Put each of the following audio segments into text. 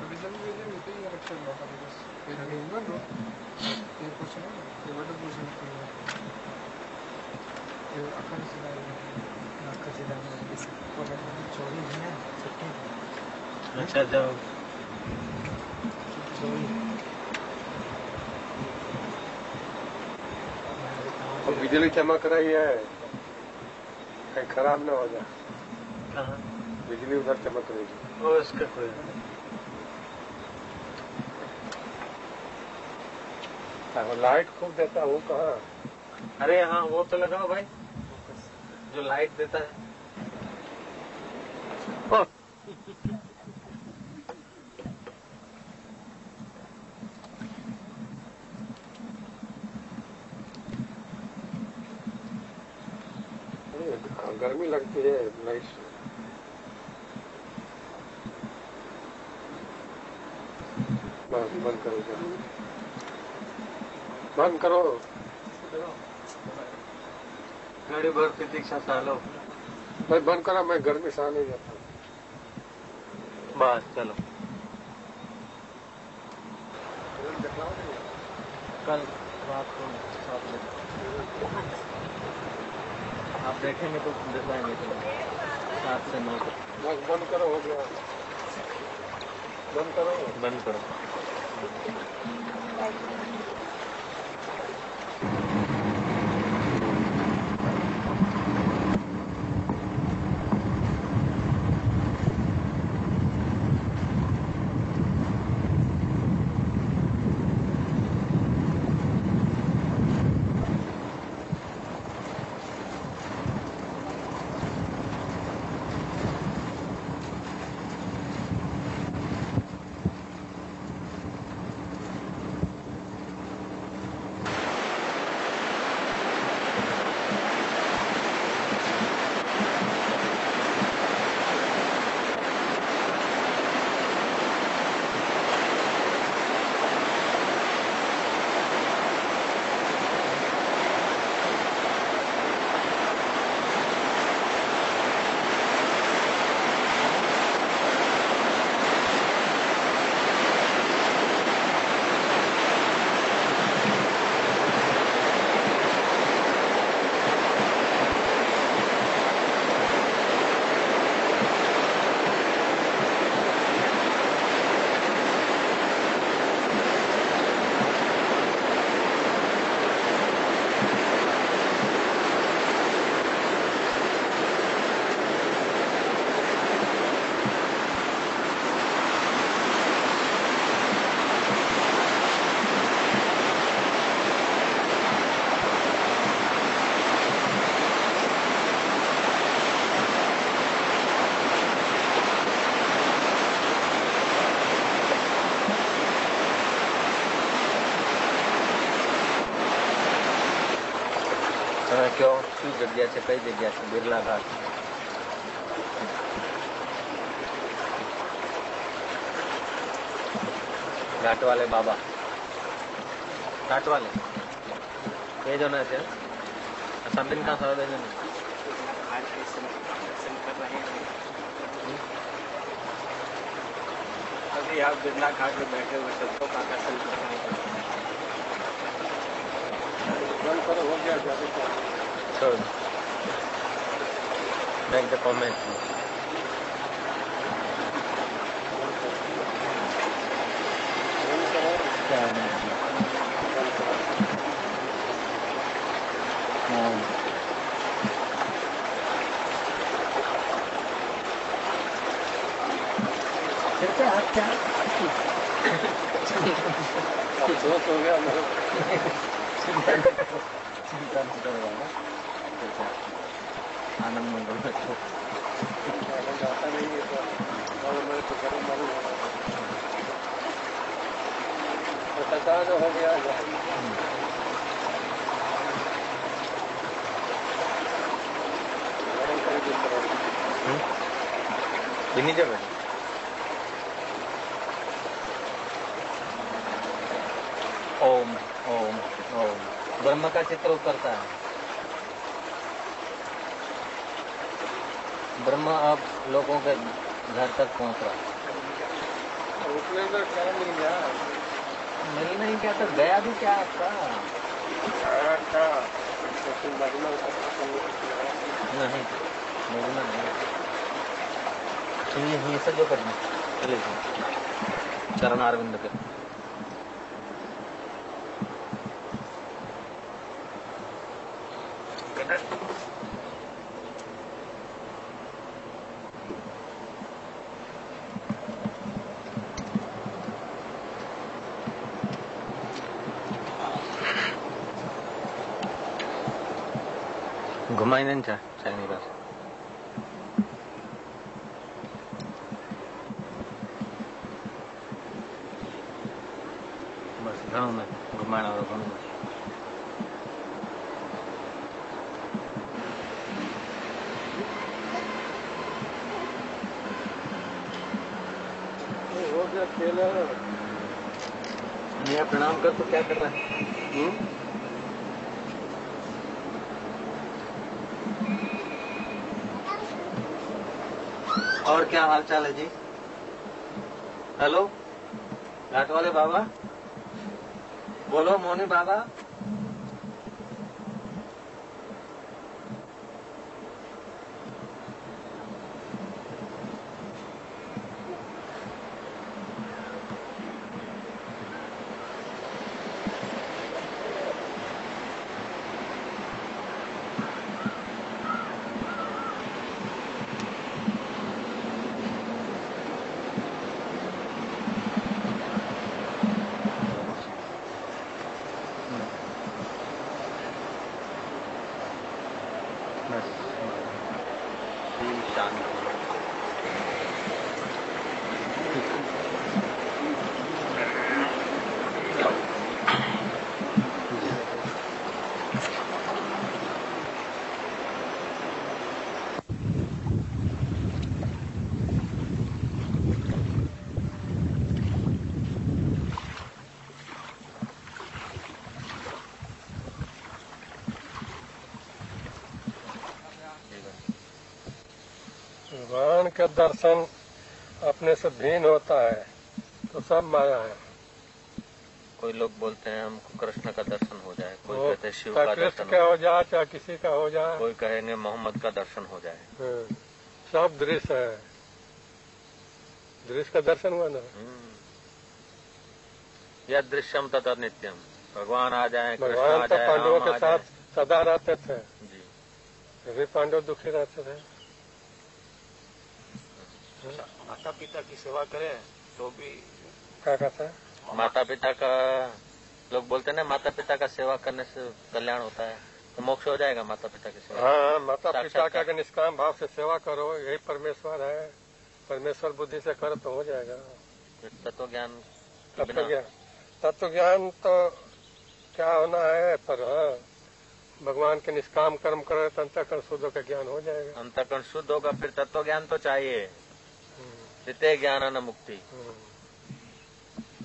Bisa juga itu yang rekam apa terus. Yang lingkungan bro. Yang kursi mana? Yang ada kursi itu. Yang akan sedang bisa. Orang curi ni, curi. अच्छा जाओ और बिजली चमक रही है, कहीं खराब ना हो जाए। कहाँ बिजली उधर चमक रही है। वो इसका कोई लाइट खूब देता वो कहाँ? अरे हाँ वो तो लगाओ भाई जो लाइट देता है। गर्मी लगती है लाइट से। बंद करो, बंद करो। गाड़ी भर प्रतीक्षा चालो भाई बंद करो, मैं गर्मी से आ नहीं जाता। बस चलो कल रात को 7 बजे आप देखेंगे तो दिखाएंगे तो 7 से 9 तक। बस बंद करो, हो गया। बंद करो, बंद करो। क्यों શું જગ્યા છે કઈ જગ્યા છે બિરલા ઘાટ घाट वाले बाबा घाट वाले ये जो ना છે संबिन का सर देने अभी आप बिरला घाट में बैठे हुए सबको का दर्शन बंद करो, हो गया। So, make the comment. दोस्त हो गया चिंता आनंद मंगल बच्चों जाता नहीं है और मेरे तो गर्म मालूम हो रहा है। हो गया बिनी जब ओम ओम ओम ब्रह्म का चित्र उतरता है। ब्रह्म अब लोगों के घर तक पहुंच रहा है। उसने तो क्या मिल गया? मिल नहीं क्या तो गया भी क्या आपका? अच्छा, तो तुम बदला नहीं मिलना नहीं। सुनिए यहीं से जो करना चले चरण अरविंद के घुमाई नहीं चाहिए बस बस घणों में घुमाना और घणों में हो गया खेल है। मैं प्रणाम कर तो क्या कर रहा है? और क्या हाल चाल है जी? हेलो घाट वाले बाबा बोलो मोनी बाबा। भगवान का दर्शन अपने से भिन्न होता है तो सब माया है। कोई लोग बोलते हैं हमको कृष्ण का दर्शन हो जाए, कोई वो कहते हैं शिव का कृष्ण दर्शन का हो हो जाए चाहे किसी का हो जाए, कोई कहेंगे मोहम्मद का दर्शन हो जाए। सब दृश्य है। दृश्य का दर्शन हुआ ना। यह दृश्यम तथा नित्यम। भगवान आ जाए, कृष्ण भगवान आ तो जाए, पांडवों राम आ के साथ जाए। सदा रहते थे, जी फिर भी पांडव दुखी रहते थे। माता पिता की सेवा करें तो भी क्या कहता है? माता पिता का लोग बोलते हैं ना, माता पिता का सेवा करने से कल्याण होता है, तो मोक्ष हो जाएगा माता पिता की सेवा। हाँ, माता पिता साक्षात्कार। का निष्काम भाव से सेवा करो, यही परमेश्वर है। परमेश्वर बुद्धि से करो तो हो जाएगा। तत्व ज्ञान के तत्व बिना ज्ञान, तत्व ज्ञान तो क्या होना है, पर हाँ भगवान के निष्काम कर्म करे तो अंतःकरण शुद्ध का ज्ञान हो जाएगा। अंतःकरण शुद्ध होगा, फिर तत्व ज्ञान तो चाहिए। जिते ज्ञान न मुक्ति,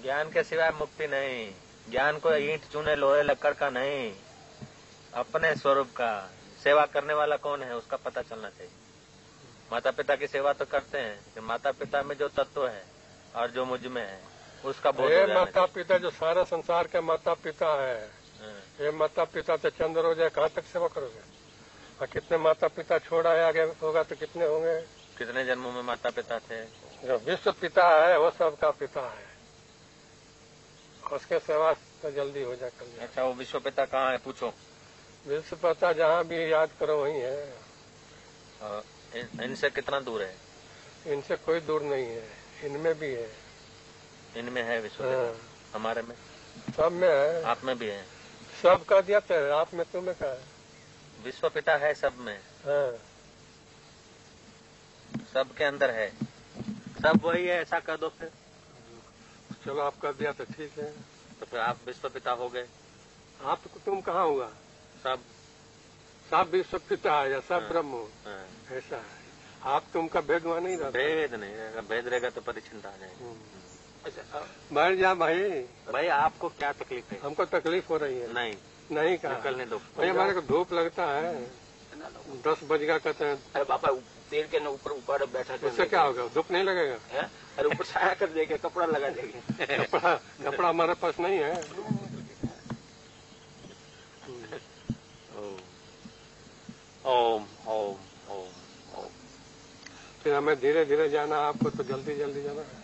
ज्ञान के सिवाय मुक्ति नहीं। ज्ञान को ईंट चूने लोहे लकड़ का नहीं, अपने स्वरूप का। सेवा करने वाला कौन है उसका पता चलना चाहिए। माता पिता की सेवा तो करते हैं कि माता पिता में जो तत्व है और जो मुझ में है उसका बोध हो जाना माता पिता जो सारा संसार के माता पिता है, चाहिए। ये माता पिता तो चंद्र हो जाए, कहाँ तक सेवा करोगे? और कितने माता पिता छोड़ा है, आगे होगा तो कितने होंगे? कितने जन्मों में माता पिता थे। जो विश्व पिता है वो सबका पिता है, उसके सेवा तो जल्दी हो जाए कल। अच्छा, वो विश्व पिता कहाँ है पूछो। विश्व पिता जहाँ भी याद करो वही है। इनसे कितना दूर है? इनसे कोई दूर नहीं है, इनमें भी है। इनमें है विश्व पिता, हमारे में, सब में है। आप में भी है। सब का दिया तो आप में, तुम्हें का है। विश्व पिता है सब में, हाँ, सबके अंदर है, सब वही है। ऐसा कर दो फिर, चलो आप कर दिया तो ठीक है। तो फिर आप विश्व पिता हो गए। आप तुम कहाँ हुआ? सब विश्व पिता है या सब ब्रह्म हो, ऐसा है। आप तुमका भेद वहाँ नहीं रहता। भेद नहीं रहेगा, भेद रहेगा तो परिचिंता आ जाएगी। अच्छा, बैठ जा भाई। भाई आपको क्या तकलीफ है? हमको तकलीफ हो रही है। नहीं कहा, निकलने दो भाई हमारे को धूप लगता है। 10 बज गया कहते हैं। अरे बापा पेड़ के ऊपर बैठा थे। उससे क्या होगा? धूप नहीं लगेगा? अरे ऊपर छाया कर देंगे, कपड़ा लगा देंगे। कपड़ा हमारे पास नहीं है। ओम ओम ओम ओम। फिर हमें धीरे धीरे जाना, आपको तो जल्दी जल्दी जाना है।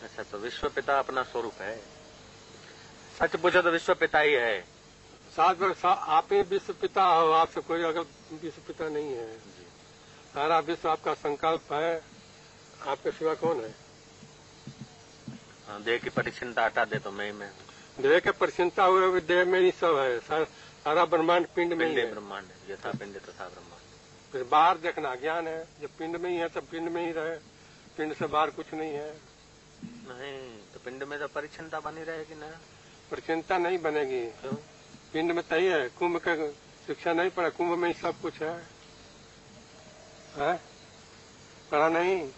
अच्छा, तो विश्व पिता अपना स्वरूप है। सच पूछो तो विश्व पिता ही है। आप ही विश्व पिता हो, आपसे कोई अगर विश्व पिता नहीं है। सारा विश्व आपका संकल्प है, आपके सिवा कौन है? देह की परिचिनता हटा दे तो मैं देह के परिचिनता हुए भी देह में ही सब है। सारा ब्रह्मांड पिंड में ही है। ब्रह्मांड है, यथा पिंड तथा ब्रह्मांड। फिर बाहर देखना ज्ञान है। जब पिंड में ही है तो पिंड में ही रहे, पिंड से बाहर कुछ नहीं है। नहीं तो पिंड में तो परिचिनता बनी रहेगी ना। परिचिनता नहीं बनेगी। क्यों? पिंड में तय है। कुंभ का शिक्षा नहीं पड़ा, कुंभ में ही सब कुछ है। पढ़ा नहीं?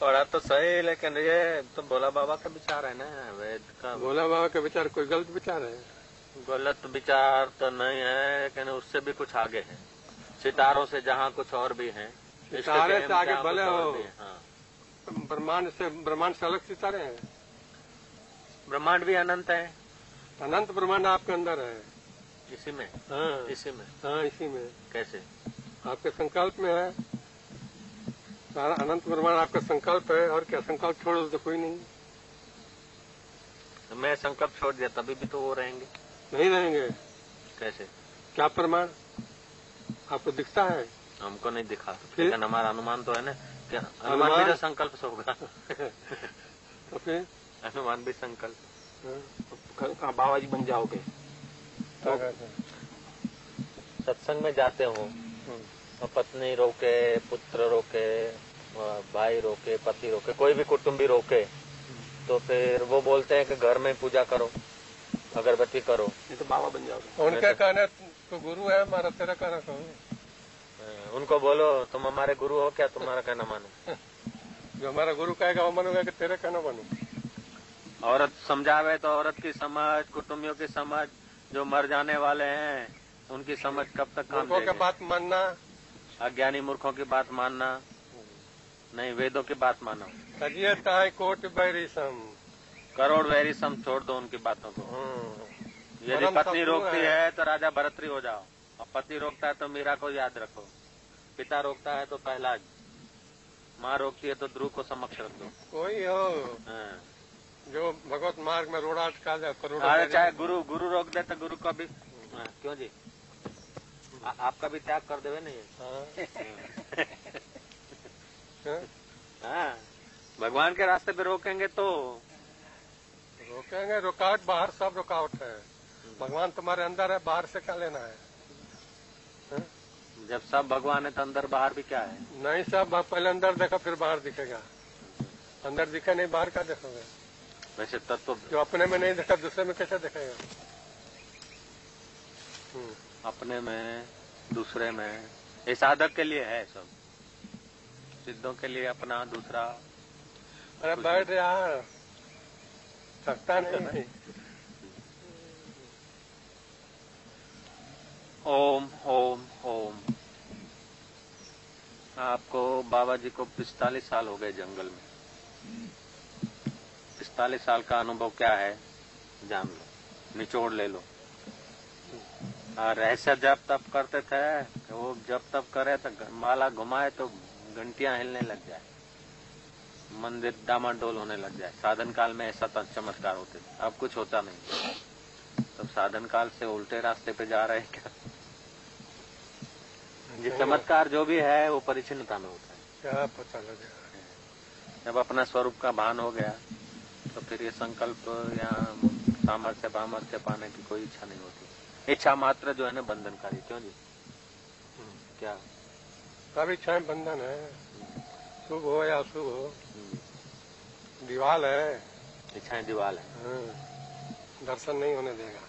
पढ़ा तो सही, लेकिन ये तो भोला बाबा का विचार है ना, वेद का। भोला बाबा का विचार कोई गलत विचार है? गलत विचार तो नहीं है, लेकिन उससे भी कुछ आगे है। सितारों से जहाँ कुछ और भी है, सितारे से आगे भले हो। हाँ। ब्रह्मांड से अलग सितारे हैं। ब्रह्मांड भी अनंत है। अनंत ब्रह्मांड आपके अंदर है। इसी में? हाँ, इसी में। हाँ, इसी में। कैसे? आपके संकल्प में है। सारा अनंत ब्रह्मांड आपका संकल्प है। और क्या? संकल्प छोड़ दो तो कोई नहीं। तो मैं संकल्प छोड़ दिया तभी भी तो वो रहेंगे? नहीं रहेंगे। कैसे? क्या प्रमाण आपको दिखता है? हमको नहीं दिखा, लेकिन हमारा अनुमान तो है ना। क्या अनुमान भी तो संकल्प से होगा। तो फिर अनुमान भी संकल्प। कहाँ बाबा जी बन जाओगे? तो सत्संग में जाते हो तो पत्नी रोके, पुत्र रोके, भाई रोके, पति रोके, कोई भी कुटुंबी रोके, तो फिर वो बोलते हैं कि घर में पूजा करो, अगरबत्ती करो। ये तो बाबा बन जाओगे। उनका कहना तो गुरु है हमारा, तेरा कहना कहो। उनको बोलो तुम हमारे गुरु हो क्या, तुम्हारा कहना मानो। जो हमारा गुरु कहेगा वो मानूंगा कि तेरा कहना मानू। औरत समझावे तो औरत की समझ, कुटुंबियों की समझ, जो मर जाने वाले हैं उनकी समझ कब तक काम देगी? की बात मानना, अज्ञानी मूर्खों की बात मानना नहीं, वेदों की बात मानो। करिए ताई कोट बैरिसम, करोड़ वैरिसम छोड़ दो उनकी बातों को। यदि पत्नी रोकती है तो राजा भरतरी हो जाओ, और पति रोकता है तो मीरा को याद रखो, पिता रोकता है तो प्रहलाद, माँ रोकती है तो ध्रुव को समक्ष रख दो। कोई हो जो भगवत मार्ग में रोड़ा अटका जाए, अरे चाहे गुरु रोक दे तो गुरु को भी क्यों जी, आपका भी त्याग कर देवे नहीं। हाँ, भगवान के रास्ते पे रोकेंगे तो रोकेंगे। रुकावट बाहर, सब रुकावट है। भगवान तुम्हारे अंदर है, बाहर से क्या लेना है? जब सब भगवान है तो अंदर बाहर भी क्या है? नहीं, सब पहले अंदर देखा फिर बाहर दिखेगा। अंदर दिखे नहीं, बाहर क्या देखोगे? वैसे तत्व जो अपने में नहीं देखा दूसरे में कैसे दिखेगा? अपने में, दूसरे में, ये साधक के लिए है सब, सिद्धों के लिए अपना दूसरा। अरे बैठ यार, थकता नहीं। ओम ओम ओम। आपको बाबा जी को 45 साल हो गए जंगल में। 45 साल का अनुभव क्या है जान लो, निचोड़ ले लो। रहस्य जब तब करते थे, वो जब तब करे तो माला घुमाए तो घंटियां हिलने लग जाए, मंदिर डामाडोल होने लग जाए। साधन काल में ऐसा चमत्कार होते थे, अब कुछ होता नहीं। तब साधन काल से उल्टे रास्ते पे जा रहे हैं क्या? ये चमत्कार जो भी है वो परिचिनता में होता है। क्या पता लगे? जब अपना स्वरूप का भान हो गया तो फिर ये संकल्प या सामर्थ्य सामर्थ्य पाने की कोई इच्छा नहीं होती। इच्छा मात्र जो है ना बंधनकारी। क्यों जी? क्या सब इच्छाएं बंधन है, शुभ हो या अशुभ हो, दीवाल है। इच्छाएं दीवाल है। दर्शन नहीं होने देगा।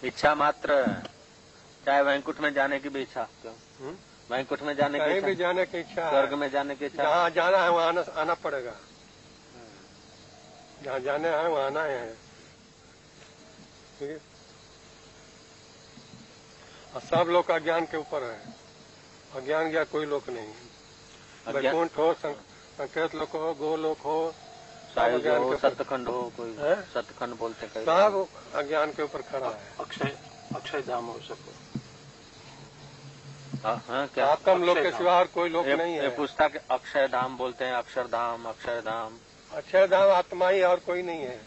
इच्छा मात्र, चाहे वैंकुट में जाने की भी इच्छा। क्यों? वैंकुट में जाने की कहीं इच्छा, भी जाने की इच्छा, स्वर्ग में जाने की इच्छा। जहाँ जाना है वहाँ आना पड़ेगा। जहाँ जाने है वहाँ आना है। और सब लोग अज्ञान के ऊपर है, अज्ञान गया कोई लोक नहीं। वैकुंठ हो, संकेत लोक हो, गोलोक हो, सायुज हो, सतखंड हो, कोई सतखंड बोलते कई सब अज्ञान के ऊपर खड़ा है। अक्षय धाम हो सको। हाँ क्या आत्म लोक के सिवा और कोई लोक नहीं है। पुस्तक अक्षय धाम बोलते हैं, अक्षरधाम, अक्षरधाम। अक्षय धाम आत्मा ही और कोई नहीं है।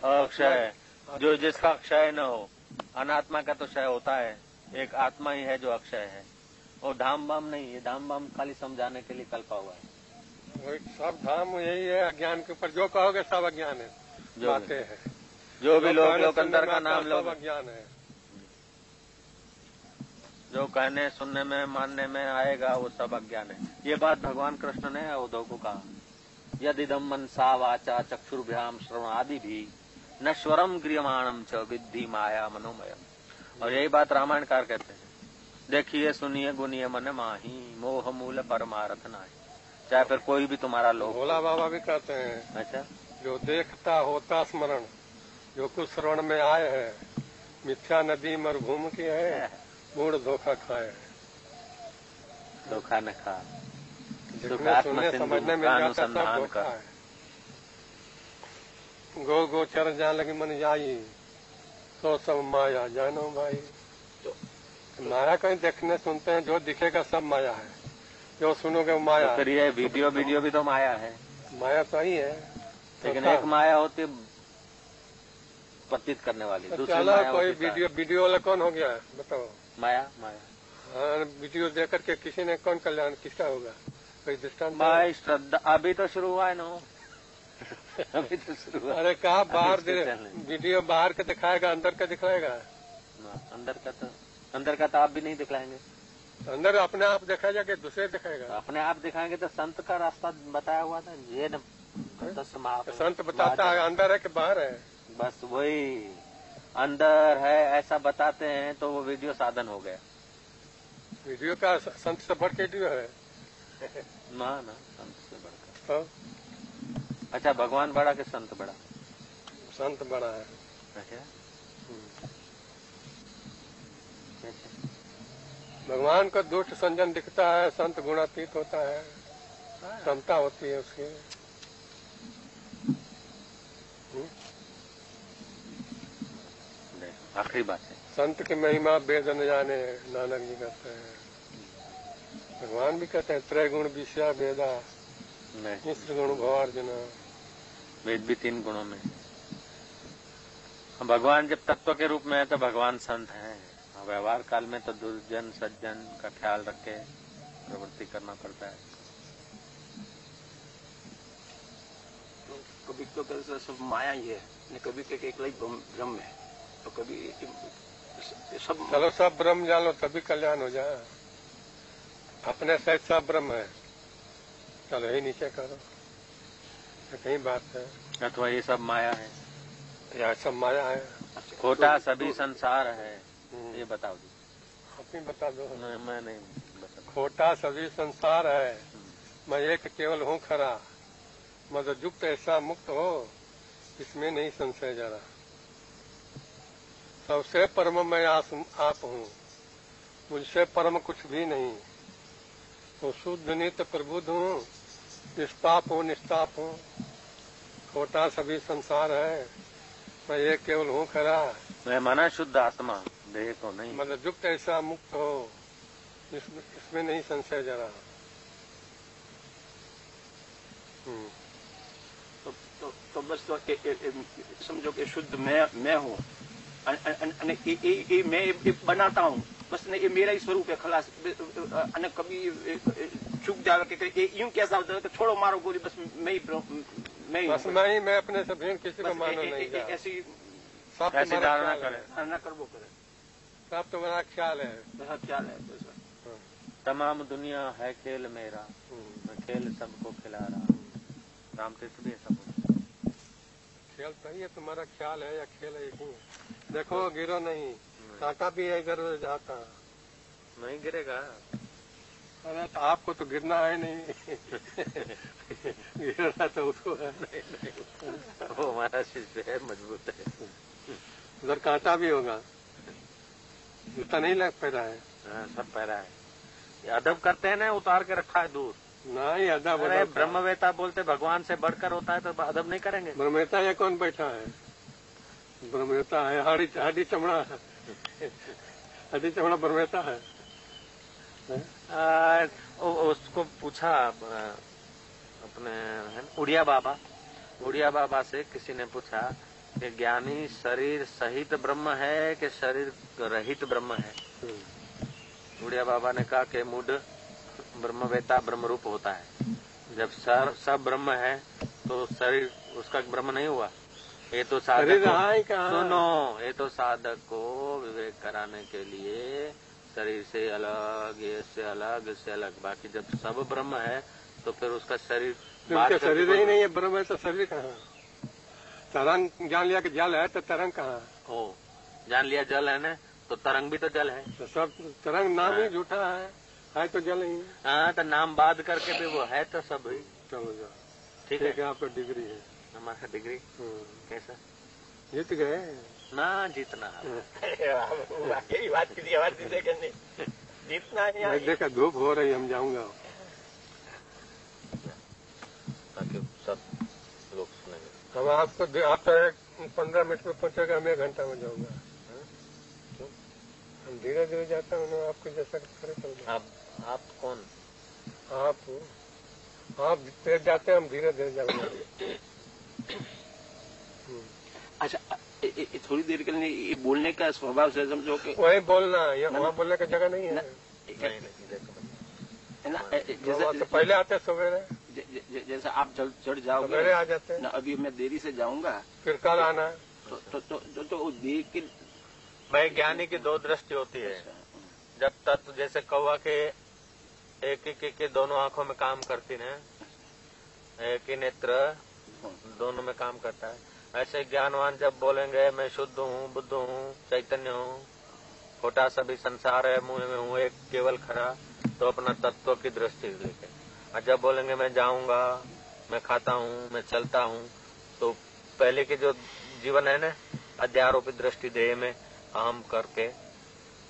अक्षय जो जिसका क्षय न हो, अनात्मा का तो क्षय होता है, एक आत्मा ही है जो अक्षय है। और धाम बाम नहीं है, धाम बाम खाली समझाने के लिए कल्पा हुआ है। वही सब धाम यही है, अज्ञान के ऊपर जो कहोगे सब अज्ञान है, बातें है। जो भी लोग अंदर का नाम सब अज्ञान है। जो कहने सुनने में मानने में आएगा वो सब अज्ञान है। ये बात भगवान कृष्ण ने उद्धव को कहा, यदिदम मनसा वाचा चक्षुर्भ्याम श्रवण आदि भी नश्वरम गृहमाणम च विद्धि माया मनोमयम। और यही बात रामायणकार कहते हैं, देखिए सुनिए गुनिए मन माही, मोह मूल परमारथ नाही। चाहे फिर कोई भी तुम्हारा लोग। भोला बाबा भी कहते हैं, अच्छा, जो देखता होता स्मरण, जो कुछ श्रवण में आए है, मिथ्या नदी मरुभूमि की है, मूड धोखा खाए। धोखा न खा, सुनने समझने में अनुसंधान कर। गो गोचर जान लगी मन जाई, तो सब माया जानो भाई। माया कहीं देखने सुनते हैं, जो दिखेगा सब माया है, जो सुनोगे वो माया। तो फिर ये वीडियो भी तो माया है। माया तो ही है, लेकिन एक माया होती है प्रतीत करने वाली, तो दूसरी माया कोई होती वीडियो वाला कौन हो गया बताओ? माया। हाँ, वीडियो देख करके किसी ने कौन कल्याण किसका होगा? कोई दृष्टांत? भाई श्रद्धा अभी तो शुरू हुआ है ना। अभी तो शुरू हुआ। अरे कहा बाहर वीडियो बाहर का दिखाएगा, अंदर का दिखाएगा? अंदर का तो आप भी नहीं दिखलाएंगे। अंदर अपने आप देखा जाके दूसरे दिखाएगा। अपने आप दिखाएंगे तो संत का रास्ता बताया हुआ था ये न, संत बताता है अंदर है कि बाहर है। बस वही अंदर है ऐसा बताते हैं तो वो वीडियो साधन हो गया। वीडियो का संत से बढ़ के वीडियो है ना संत से बढ़कर। अच्छा, भगवान बड़ा कि संत बड़ा? संत बड़ा है। अच्छा, भगवान का दुष्ट संजन दिखता है, संत गुणातीत होता है, क्षमता होती है उसकी। आखिरी बात है, संत की महिमा वेद न जाने, नानक जी कहते हैं। भगवान भी कहते हैं त्रैगुण विषया वेदा, मिश्र गुण भवार्जुन। वेद भी 3 गुणों में। भगवान जब तत्व के रूप में है तो भगवान संत है। व्यवहार काल में तो दुर्जन सज्जन का ख्याल रख के प्रवृत्ति करना पड़ता है। तो कभी तो कैसे सब माया ही है, कभी एक ब्रह्म है, तो कभी सब। चलो सब ब्रह्म जान लो तभी कल्याण हो जाए। अपने से सब ब्रह्म है, चलो ही नीचे करो, कहीं बात है। अथवा ये सब माया है, या सब माया है, खोटा सभी संसार है, ये बताओ जी। आप ही बता दो। मैं नहीं बता। खोटा सभी संसार है, मैं एक केवल हूँ खरा, मद युक्त ऐसा मुक्त हो, इसमें नहीं संशय जरा। सबसे परम मैं आप हूँ, मुझसे परम कुछ भी नहीं। तो शुद्ध नित्य प्रबुद्ध हूँ, निष्पाप हूँ निष्पाप हूँ। खोटा सभी संसार है, मैं एक केवल हूँ खरा। मैं माना शुद्ध आत्मा, देह तो नहीं। मतलब युक्त ऐसा मुक्त हो, इसमें नहीं संशय जरा। तो बस तो समझो कि शुद्ध मैं हूँ, मैं बनाता हूँ, बस ये मेरा ही स्वरूप है, खलास। कभी चूक जाएगा कि यूं कैसा होता है कि छोड़ो मारो गोली, बस मैं ही बस मैं अपने से भिन्न किसी को मानो नहीं। ऐसी धारणा करे, न कर वो करे, सब तो मेरा ख्याल है, मेरा ख्याल है। तमाम दुनिया है खेल मेरा, मैं खेल सबको खिला रहा। रामतीर्थ भी ऐसा बोला। खेल सही है, तुम्हारा ख्याल है या खेल है? देखो गिरो नहीं, कांटा भी है इधर उधर जाता, नहीं गिरेगा। अरे तो आपको तो गिरना है नहीं गिरना तो उसको है। वो हमारा शिष्य है, मजबूत है। उधर कांटा भी होगा। जूता नहीं लग पा रहा है। हाँ, सब पैरा है। ये अदब करते हैं ना, उतार के रखा है दूर। ना ही अदब अरे ब्रह्मवेता बोलते भगवान से बढ़कर होता है, तो अदब नहीं करेंगे। ब्रह्मवेता ये कौन बैठा है? ब्रह्मवेता है हाडी चमड़ा है। हाडी चमड़ा ब्रह्मवेता है। उसको पूछा अपने उड़िया बाबा से किसी ने पूछा कि ज्ञानी शरीर सहित ब्रह्म है कि शरीर रहित ब्रह्म है। उड़िया बाबा ने कहा कि मूढ़ ब्रह्मवेता ब्रह्म रूप होता है। जब सब ब्रह्म है तो शरीर उसका ब्रह्म नहीं हुआ। ये तो साधक सुनो, ये तो साधक को विवेक कराने के लिए शरीर से अलग, ये से अलग, इससे अलग। बाकी जब सब ब्रह्म है तो फिर उसका शरीर शरीर ही नहीं है, ब्रह्म है तो शरीर कहाँ? तरंग जान लिया कि जल है तो तरंग कहाँ? ओ, जान लिया जल है ना, तो तरंग भी तो जल है। तो सब तरंग नाम ही झूठा है तो जल ही। हाँ, तो नाम बात करके भी वो है तो सब ही। चलो जाओ, ठीक है। आपका डिग्री है। हमारा डिग्री कैसा? जीत गए ना, जीतना वाकई बात की आवाज जीतना नहीं। देखा धूप हो रही, हम जाऊंगा ताकि सब लोग सुनेंगे। हम आपको आप 15 मिनट में पहुंचेगा, मैं 1 घंटा में जाऊंगा। हम धीरे धीरे जाता हूँ, आपको जैसा करे चल। आप कौन? आप तेज जाते हैं, हम धीरे धीरे जाएंगे। अच्छा, थोड़ी देर के लिए ये बोलने का स्वभाव से समझो कि वही बोलना, ये वहाँ बोलने की जगह नहीं है। ना, जैसे पहले आते सवेरे, जैसे आप चढ़ जाओगे सवेरे आ जाते हैं ना। अभी मैं देरी से जाऊंगा, फिर कल आना तो देख के। भाई ज्ञानी की 2 दृष्टि होती है। जब तक जैसे कौवा के एक दोनों आंखों में काम करती है, एक ही नेत्र दोनों में काम करता है। ऐसे ज्ञानवान जब बोलेंगे मैं शुद्ध हूँ, बुद्ध हूँ, चैतन्य हूँ, छोटा सा भी संसार है, मुंह में हूँ एक केवल खरा, तो अपना तत्व की दृष्टि लेके। और जब बोलेंगे मैं जाऊंगा, मैं खाता हूँ, मैं चलता हूँ, तो पहले के जो जीवन है ना, अध्यारोपित दृष्टि देह में अहम करके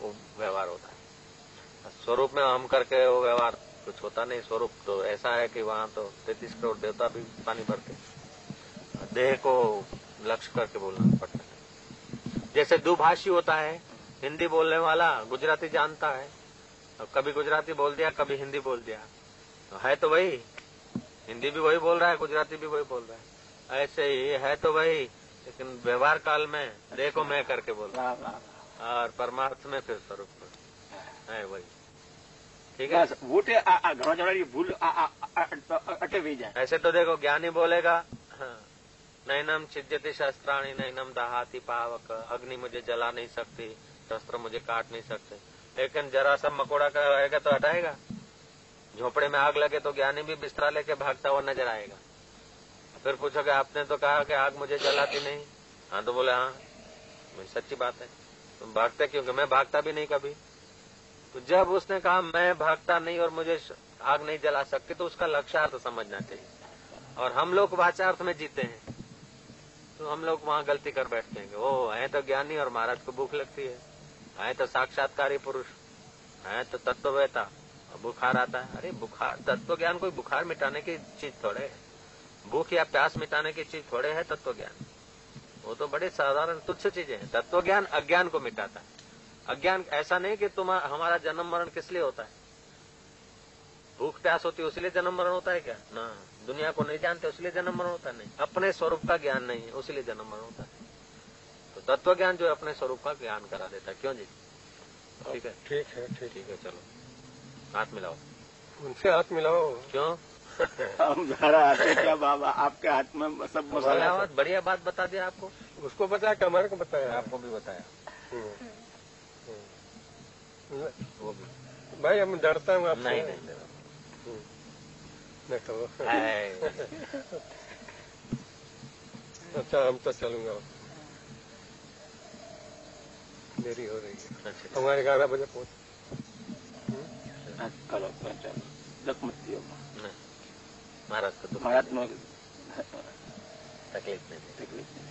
वो व्यवहार होता है। स्वरूप में अहम करके वो व्यवहार कुछ होता नहीं। स्वरूप तो ऐसा है कि वहाँ तो 33 करोड़ देवता भी पानी भरते, देह को लक्ष्य करके बोलना पड़ता है। जैसे दुभाषी होता है, हिंदी बोलने वाला गुजराती जानता है, कभी गुजराती बोल दिया, कभी हिंदी बोल दिया, तो है तो वही, हिंदी भी वही बोल रहा है, गुजराती भी वही बोल रहा है। ऐसे ही है तो वही, लेकिन व्यवहार काल में देह को मैं करके बोल रहा है, और परमार्थ में फिर स्वरूप है वही। ठीक है, वोटे घणो जणानी भूल अटवी जाए। ऐसे तो देखो ज्ञानी बोलेगा नैनम छिद्यति शस्त्राणी, नैनम दहाती पावक, अग्नि मुझे जला नहीं सकती, शस्त्र मुझे काट नहीं सकते। लेकिन जरा सा मकोड़ा का रहेगा तो हटाएगा। झोपड़े में आग लगे तो ज्ञानी भी बिस्तरा लेके भागता हुआ नजर आएगा। फिर पूछोगे आपने तो कहा कि आग मुझे जलाती नहीं। हाँ तो बोले हाँ, सच्ची बात है, तुम भागते क्योंकि मैं भागता भी नहीं कभी। तो जब उसने कहा मैं भागता नहीं और मुझे आग नहीं जला सकती, तो उसका लक्ष्यार्थ समझना चाहिए। और हम लोग वाचार्थ में जीते हैं, तो हम लोग वहाँ गलती कर बैठते हैं। वो है तो ज्ञानी और महाराज को भूख लगती है तो साक्षात्कारी पुरुष, है तो तत्ववेता, बुखार आता है। अरे बुखार, तत्व ज्ञान कोई बुखार मिटाने की चीज थोड़े है, भूख या प्यास मिटाने की चीज थोड़े है तत्व ज्ञान। वो तो बड़े साधारण तुच्छ चीजें हैं। तत्व ज्ञान अज्ञान को मिटाता है। अज्ञान ऐसा नहीं कि हमारा जन्म मरण किस लिए होता है। भूख प्यास होती है उसलिए जन्म मरण होता है क्या? ना, दुनिया को नहीं जानते उसलिए जन्म मरण होता नहीं, अपने स्वरूप का ज्ञान नहीं है उसलिए जन्म मरण होता है। तो तत्व ज्ञान जो अपने स्वरूप का ज्ञान करा देता है। क्यों जी? ठीक है, ठीक है, ठीक है, चलो हाथ मिलाओ, उनसे हाथ मिलाओ। क्यों? हमारा हाथ है क्या बाबा? आपके हाथ में सब मसाला। बढ़िया बात बता दिया आपको। उसको बताया कि हमारे को बताया? आपको भी बताया। वो भी भाई हम डरता हूँ आपसे। नहीं नहीं नहीं तो अच्छा, हम तो चलूंगा, देरी हो रही है। अच्छा, हमारे 11 बजे पहुंच। चलो चलो, लखमती हो महाराज को तो महाराज में तकलीफ नहीं, तकलीफ नहीं।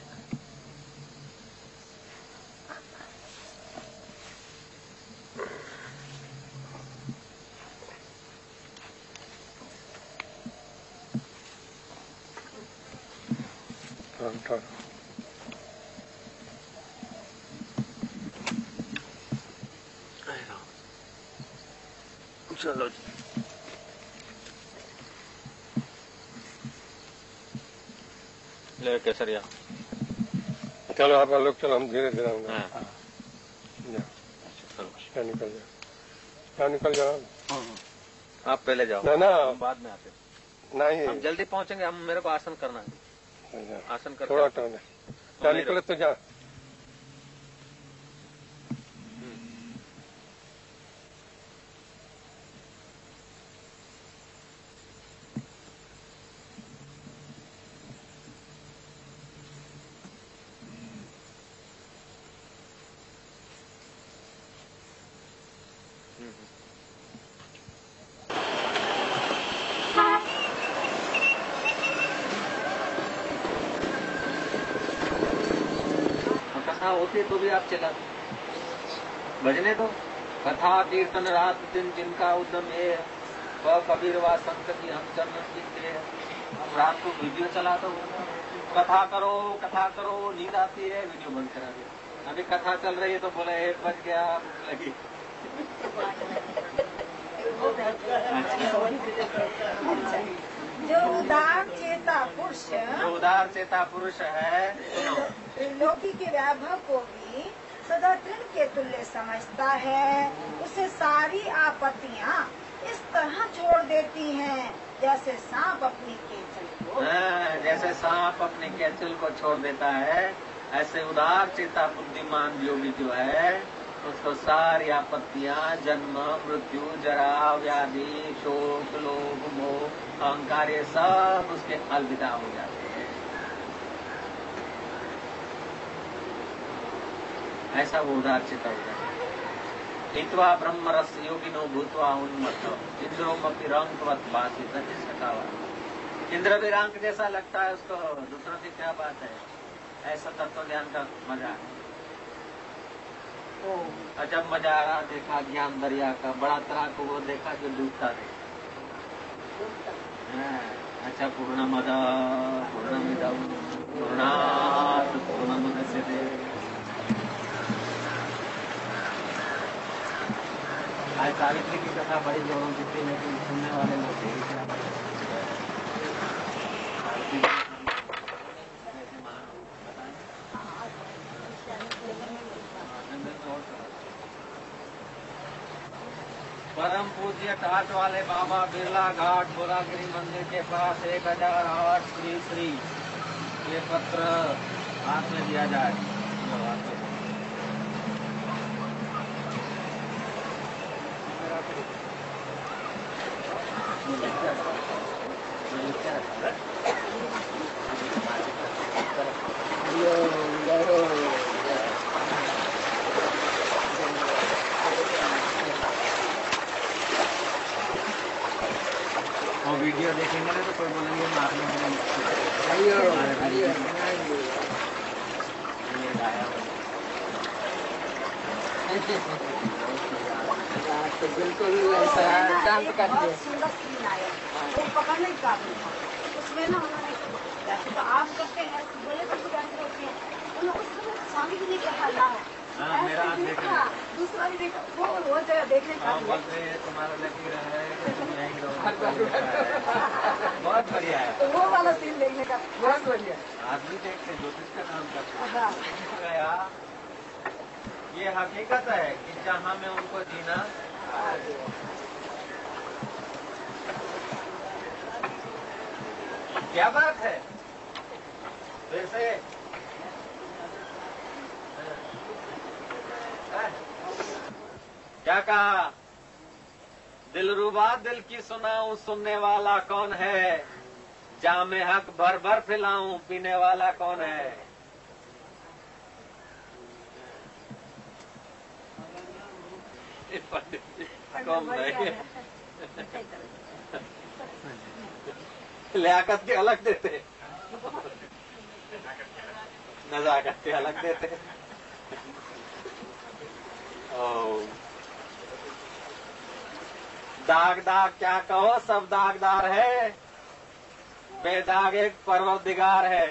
उठा। चलो ले केसरिया। चलो आप लोग, चलो हम धीरे धीरे आऊंगे। हाँ। क्या निकल जाओ, क्या निकल जाओ। आप पहले जाओ, ना ना हम बाद में आते। नहीं, हम जल्दी पहुंचेंगे, हम मेरे को आसन करना है। आसन करके थोड़ा टाइम है। क्या निकले तो जा। कथा होती तो भी आप चला भजने दो। कथा कीर्तन रात दिन जिनका उद्यम है, वह कबीर व संत की हम चरण की। हम रात को वीडियो चला दो, कथा करो, नींद आती है वीडियो बंद करा दो। अभी कथा चल रही है तो बोले 1 बज गया, भूख लगी। जो उदार चेता पुरुष है, त्रिलोकी के वैभव को भी सदा तृण के तुल्य समझता है। उसे सारी आपत्तियां इस तरह छोड़ देती हैं जैसे सांप अपनी केचल को। जैसे सांप अपने केचल को छोड़ देता है, ऐसे उदार चेता बुद्धिमान योगी जो है उसको सारी आपत्तियां, जन्म मृत्यु जरा व्याधि शोक लोभ मोह अहंकार, ये सब उसके अलविदा हो जाते हैं। ऐसा वो उदार चित्त हो जाता है। हित्वा ब्रह्म रस योगिनो भूतवा उन्मत्त इंद्रोमपि रंकवत भासी सकावा। इंद्र भी रंक जैसा लगता है उसको, दूसरों की क्या बात है। ऐसा तत्व ज्ञान का मजा है। अजब मजा आ रहा देखा ज्ञान दरिया का। बड़ा तरह को वो देखा जो डूबता थे। अच्छा पूर्णमद पूर्णमिदं पूर्णात् पूर्णमुदच्यते। आज सावित्री की कथा बड़ी जोरों की थी, लेकिन सुनने वाले लोग थे क्या। परम पूज्य घाट वाले बाबा बिरला घाट बोरागिरी मंदिर के पास 1008 श्री ये पत्र हाथ में दिया जाए। और वीडियो देखेंगे ना तो कोई बोलेंगे आपने बिल्कुल ऐसा शांत कर दिया। सुंदर सीन आया, वो पकड़ने का उसमें ना उन्होंने तो आप करते हैं बोले तो होते हैं स्वामी जी ने क्या हाल है। मेरा हाथ देखा, दूसरा भी देखा, वो जगह देखने का तुम्हारा लगी रहा है। बहुत बढ़िया है। तो वो वाला सीन देखने का बहुत बढ़िया। आदमी देखते ज्योतिष का काम करता है। ये हकीकत है कि जहाँ में उनको जीना क्या बात है। वैसे क्या कहा, दिलरुबा दिल की सुनाऊं सुनने वाला कौन है, जामे हक भर भर पिलाऊं पीने वाला कौन है। कौन है लियाकत के अलग देते, नजाकत के अलग देते। दाग दाग क्या कहो, सब दागदार है। बेदाग एक परवरदिगार है।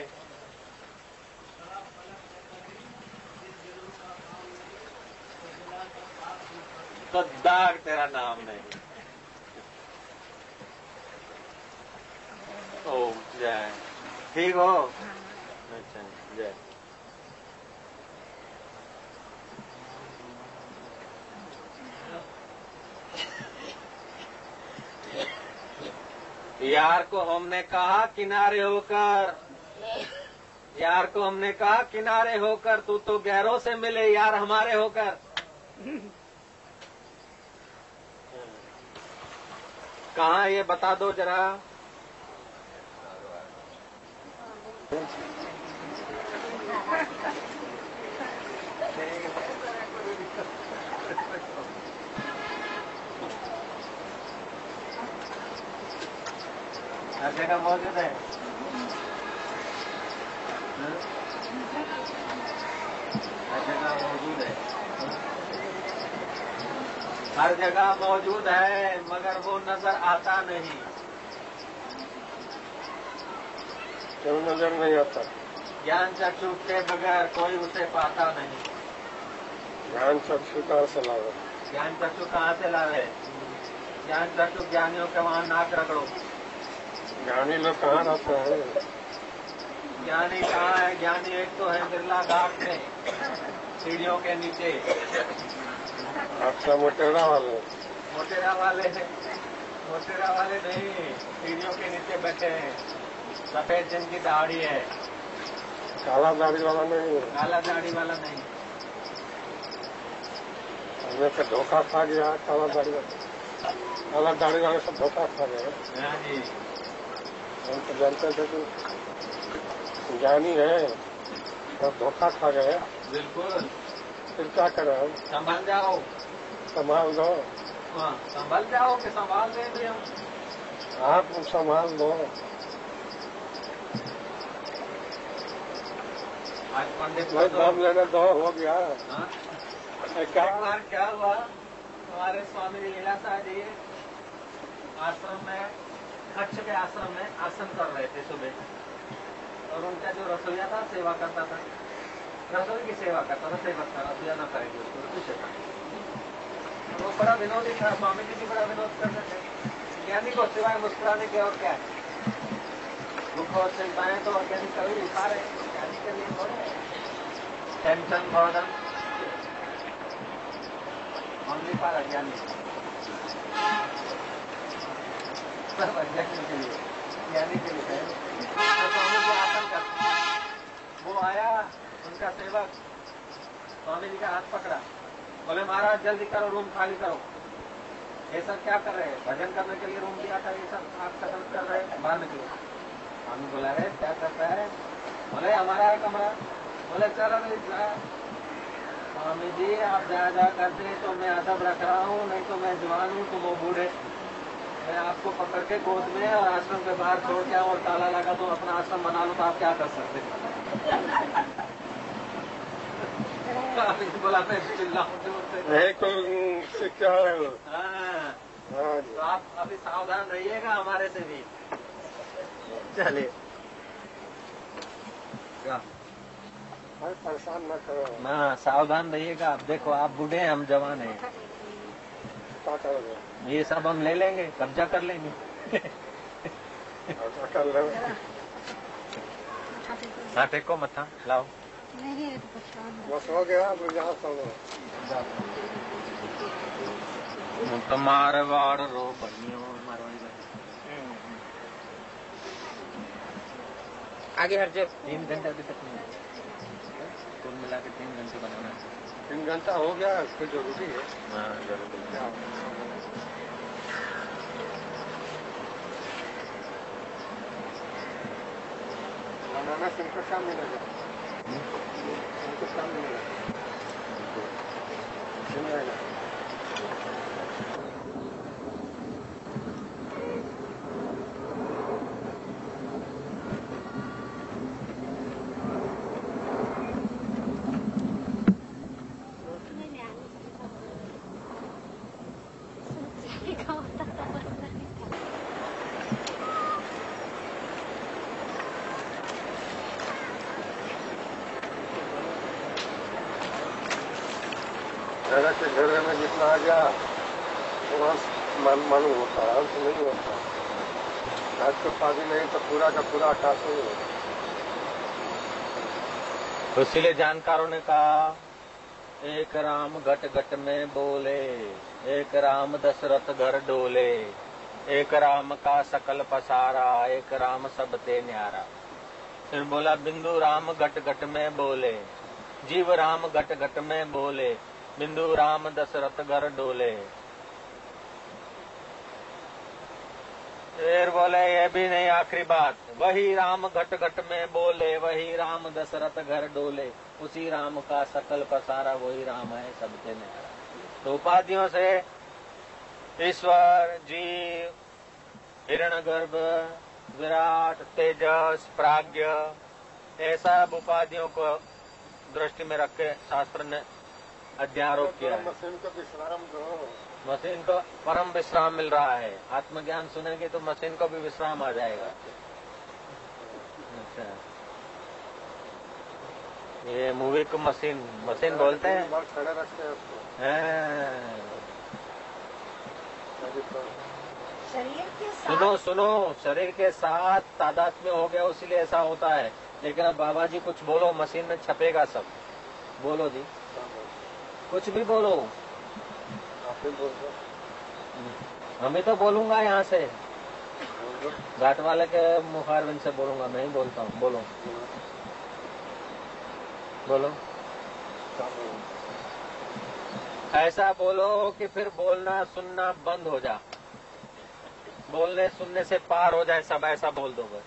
तो दाग तेरा नाम नहीं। ओम जय। ठीक हो? अच्छा जय। यार को हमने कहा किनारे होकर, यार को हमने कहा किनारे होकर, तू तो गैरों से मिले यार हमारे होकर। कहाँ ये बता दो जरा। हर जगह मौजूद है। हर जगह मौजूद है। हर जगह मौजूद है मगर वो नजर आता नहीं। क्यों नजर नहीं आता? ज्ञान चक्षु के बगैर कोई उसे पाता नहीं। ज्ञान चक्षु कहाँ से लावे? ज्ञान चक्षु कहाँ से लावे? ज्ञान चक्षु ज्ञानियों के वहाँ नाक रगड़ो। ज्ञानी लोग कहाँ रहते हैं? ज्ञानी कहाँ है? ज्ञानी एक तो है बिरला घाट में सीढ़ियों के नीचे। अच्छा, मोटेरा वाले? मोटेरा वाले मोटेरा वाले नहीं, सीढ़ियों के नीचे बैठे हैं। सफेद जिनकी दाढ़ी है। काला दाढ़ी वाला नहीं? काला दाढ़ी वाला नहीं। हमने तो धोखा खा गया। काला दाढ़ी वाले सब धोखा खा गए। हाँ जी। हम तो जानते थे कि ज्ञानी है, सब धोखा खा गए। बिल्कुल। फिर क्या करें हम? संभल जाओ। संभाल दो। हाँ, संभल जाओ कि संभाल देंगे हम। आप संभाल दो। आज पंडित भाई दम लेने दो, हो गया। हाँ? क्या एक बार क्या हुआ, हमारे स्वामी लीलाशाह जी आश्रम में, कच्छ के आश्रम में आसन कर रहे थे सुबह, और उनका जो रसोईया था सेवा करता था, रसोई की सेवा करता था, सेवक था, रसोईया न करेंगे उसको रसोई था। वो बड़ा विनोदी था, स्वामी जी भी बड़ा विनोद करते थे। ज्ञानी को सिवाय मुस्कुराने के और क्या है? दुख और चिंताएं तो ज्ञानी कभी उठा रहे, ज्ञानी के लिए थोड़े टेंशन बर्डन ओनली फॉर अज्ञानी, सब अज्ञानी के लिए, ज्ञानी के लिए। तो स्वामी जी आसन करते, वो आया उनका सेवक, स्वामी जी का हाथ पकड़ा, बोले महाराज जल्दी करो, रूम खाली करो। ये सब क्या कर रहे हैं? भजन करने के लिए रूम दिया था, ये सब आप खत्म कर रहे हैं, बाहर निकलो। स्वामी बोला रे क्या करता है? बोले हमारा है कमरा। बोले चलो नहीं जा। स्वामी जी आप जा करते तो मैं अदब रख रहा हूँ, नहीं तो मैं जवान हूँ, तुम वो बूढ़े। मैं आपको पकड़ के गोद में और आश्रम के बाहर छोड़ के और ताला लगा तो अपना आश्रम बना लो, तो आप क्या कर सकते? बोला मैं चिल्लाऊं से क्या है? हाँ, हाँ जी। तो आप अभी सावधान रहिएगा हमारे से भी। चलिए क्या भाई परेशान न करो। ना, सावधान रहिएगा। आप देखो, आप बूढ़े हैं, हम जवान हैं, क्या करोगे? ये सब हम ले लेंगे, कब्जा कर लेंगे। क्या कर लो? हाँ टेको मथा लाओ। बस हो गया, अब यहाँ सुनो। तो मारवाड़ रो बनियो मारवाड़ी आगे हर जब 3 घंटे अभी तक नहीं, कुल मिला के 3 घंटे बनाना है। 3 घंटा हो गया, इसको जरूरी है। हाँ जरूर। बनाना किनको क्या मिलेगा? उनको क्या मिलेगा? मिलेगा। घर के घर में जितना आ गया वहाँ मन होता है, अंत नहीं होता। घाट को शादी नहीं तो पूरा का पूरा आकाश नहीं होता। इसीलिए जानकारों ने कहा, एक राम घट घट में बोले, एक राम दशरथ घर डोले, एक राम का सकल पसारा, एक राम सब ते न्यारा। फिर बोला, बिंदु राम घट घट में बोले, जीव राम घट घट में बोले, बिंदु राम दशरथ घर डोले। फिर बोले, ये भी नहीं आखिरी बात, वही राम घट घट में बोले, वही राम दशरथ घर डोले, उसी राम का सकल पसारा, वही राम है सबके न्यारा। तो उपाधियों से ईश्वर, जीव, हिरण्यगर्भ, विराट, तेजस, प्राज्ञ, ऐसा उपाधियों को दृष्टि में रख के शास्त्र ने अध्यारोप किया है। मशीन को विश्राम दो। मशीन को परम विश्राम मिल रहा है। आत्मज्ञान सुनेंगे तो मशीन को भी विश्राम आ जाएगा। अच्छा, ये मूवी को मशीन बोलते हैं। खड़े रखते हैं उसको। शरीर के साथ सुनो, शरीर के साथ तादात्म्य हो गया, इसीलिए ऐसा होता है। लेकिन अब बाबा जी कुछ बोलो, मशीन में छपेगा सब। बोलो जी, कुछ भी बोलो। आप ही बोल दो। हमें तो बोलूंगा यहाँ से, घाट वाले के मुखारबिन से बोलूंगा, मैं ही बोलता हूँ। बोलो बोलो, ऐसा बोलो कि फिर बोलना सुनना बंद हो जा, बोलने सुनने से पार हो जाए सब। ऐसा बोल दो बस।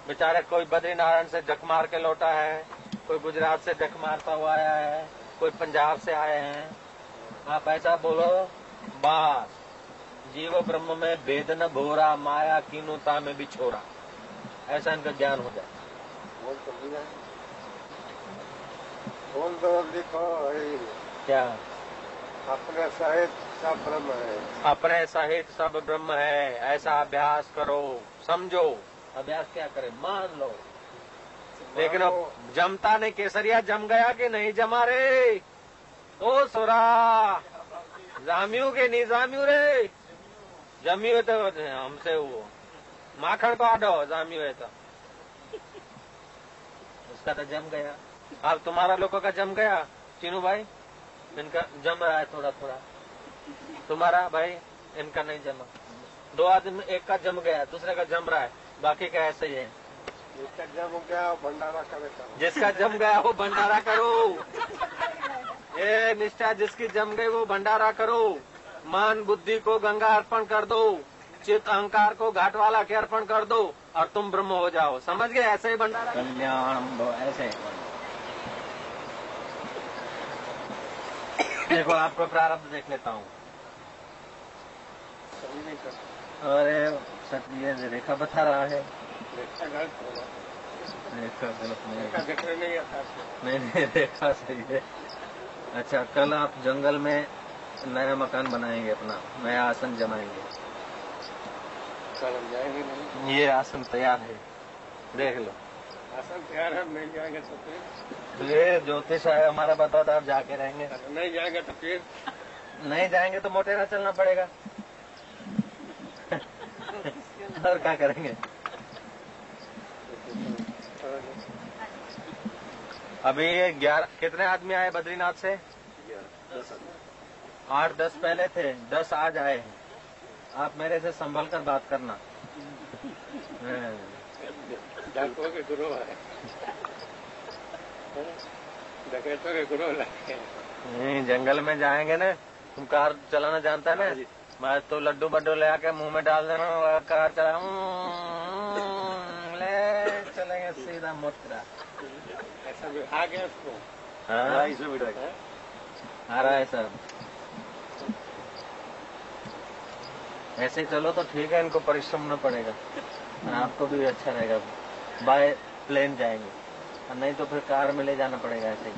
बेचारे कोई बद्रीनारायण से जख मार के लौटा है, कोई गुजरात से जख मारता हुआ आया है, कोई पंजाब से आए हैं। आप ऐसा बोलो, बास जीव ब्रह्म में भेद न भोरा, माया कीनुता में भी छोरा। ऐसा इनका ज्ञान हो जाए। बोल तो दिया। बोल दो, लिखो। क्या? अपने सहित सब ब्रह्म है। अपने सहित सब ब्रह्म है, ऐसा अभ्यास करो, समझो। अभ्यास क्या करे? मान लो। लेकिन अब जमता नहीं। केसरिया जम गया कि नहीं जमा रे? ओ सोरा, जामियो के नहीं जामियो रे? जमियो तो हमसे वो माखन काटो, जामियो है तो उसका तो जम गया। अब तुम्हारा लोगों का जम गया चीनू भाई? इनका जम रहा है थोड़ा थोड़ा। तुम्हारा भाई? इनका नहीं जमा। दो आदमी, एक का जम गया, दूसरे का जम रहा है, बाकी का ऐसे ही है। जिसका जम गया वो भंडारा करे। जिसका जम गया वो भंडारा करो। ये निष्ठा जिसकी जम गई वो भंडारा करो। मान बुद्धि को गंगा अर्पण कर दो, चित्त अहंकार को घाट वाला के अर्पण कर दो, और तुम ब्रह्म हो जाओ। समझ गए? ऐसे ही भंडारा कल्याण ऐसे। देखो, आपको प्रारब्ध देख लेता हूँ। अरे सच, ये रेखा बता रहा है। रेखा गलत होगा। रेखा गलत नहीं रेखा देखने नहीं आता। नहीं, रेखा सही है। अच्छा, कल आप जंगल में नया मकान बनाएंगे, अपना नया आसन जमाएंगे। कल हम जाएंगे नहीं। ये आसन तैयार है, देख लो। आसन तैयार है, नहीं जाएंगे तो फिर? ये ज्योतिष है हमारा, बताओ तो आप जाके रहेंगे। नहीं जाएंगे तो फिर? नहीं जाएंगे तो मोटेरा चलना पड़ेगा। और क्या करेंगे? अभी 11 कितने आदमी आए बद्रीनाथ से? 8-10 पहले थे, 10 आज आए हैं। आप मेरे से संभल कर बात करना। डाकुओं के गुरु है, डकैतों के गुरु लगे। नहीं, जंगल में जाएंगे ना। तुम कार चलाना जानता है ना? मैं तो लड्डू बड्डू ले आके मुंह में डाल देना, कार चला ले चलेंगे सीधा मोटरा। ऐसा भी आ गया उसको। हाँ, आ रहा है सर। ऐसे ही चलो तो ठीक है, इनको परिश्रम न पड़ेगा, आपको भी अच्छा रहेगा। बाय प्लेन जाएंगे, और नहीं तो फिर कार में ले जाना पड़ेगा ऐसे ही।